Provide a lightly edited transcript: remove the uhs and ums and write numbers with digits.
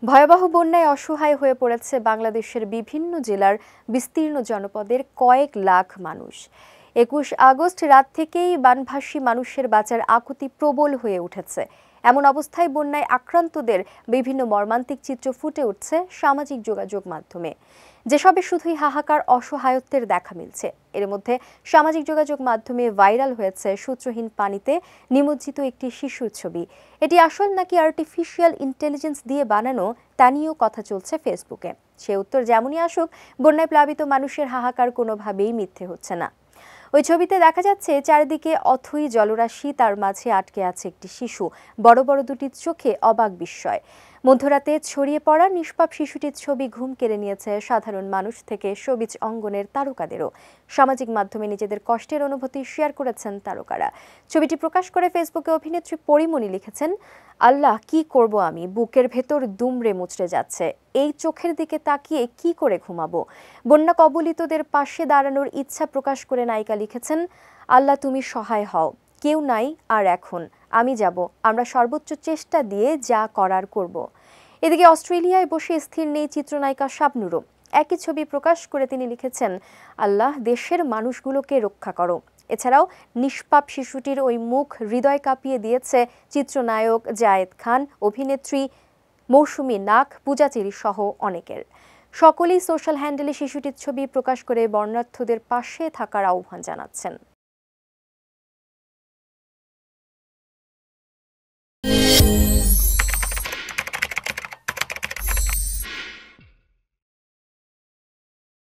ভয়াবহ বন্যায় অসহায় হয়ে পড়েছে বাংলাদেশের বিভিন্ন জেলার বিস্তীর্ণ জনপদের কয়েক লাখ মানুষ। ২১ আগস্ট রাত থেকেই বানভাসী মানুষের বাঁচার আকুতি প্রবল হয়ে উঠেছে। এমন অবস্থায় বন্যায় আক্রান্তদের বিভিন্ন মর্মান্তিক চিত্র ফুটে উঠছে সামাজিক যোগাযোগ মাধ্যমে, যেসবে শুধুই হাহাকার, অসহায়ত্বের দেখা মিলছে। এর মধ্যে সামাজিক যোগাযোগ মাধ্যমে ভাইরাল হয়েছে সূত্রহীন পানিতে নিমজ্জিত একটি শিশুর ছবি। এটি আসল নাকি আর্টিফিশিয়াল ইন্টেলিজেন্স দিয়ে বানানো তা নিয়েও কথা চলছে ফেসবুকে। সে উত্তর যেমনই আসুক, বন্যায় প্লাবিত মানুষের হাহাকার কোনোভাবেই মিথ্যে হচ্ছে না। ওই ছবিতে দেখা যাচ্ছে চারিদিকে অথই জলরাশি, তার মাঝে আটকে আছে একটি শিশু, বড় বড় দুটি চোখে অবাক বিস্ময়। মধ্যরাতে ছড়িয়ে পড়া নিষ্পাপ শিশুটির ছবি ঘুম কেড়ে নিয়েছে সাধারণ মানুষ থেকে শোবিজ অঙ্গনের তারকাদেরও। সামাজিক মাধ্যমে নিজেদের কষ্টের অনুভূতি শেয়ার করেছেন তারকারা। ছবিটি প্রকাশ করে ফেসবুকে অভিনেত্রী পরিমণি লিখেছেন, আল্লাহ, কি করব আমি, বুকের ভেতর দুমড়ে মুচড়ে যাচ্ছে, এই চোখের দিকে তাকিয়ে কি করে ঘুমাবো। বন্যা কবলিতদের পাশে দাঁড়ানোর ইচ্ছা প্রকাশ করে নায়িকা লিখেছেন, আল্লাহ তুমি সহায় হও, কেউ নাই আর এখন, আমি যাব, আমরা সর্বোচ্চ চেষ্টা দিয়ে যা করার করব। এদিকে অস্ট্রেলিয়ায় বসে স্থির নেই চিত্রনায়িকা শাবনূরও। একই ছবি প্রকাশ করে তিনি লিখেছেন, আল্লাহ, দেশের মানুষগুলোকে রক্ষা করো। এছাড়াও নিষ্পাপ শিশুটির ওই মুখ হৃদয় কাঁপিয়ে দিয়েছে চিত্রনায়ক জায়েদ খান, অভিনেত্রী মৌসুমী নাগ, পূজাচেরি সহ অনেকের। সকলেই সোশ্যাল হ্যান্ডেলে শিশুটির ছবি প্রকাশ করে বর্ণার্থদের পাশে থাকার আহ্বান জানাচ্ছেন।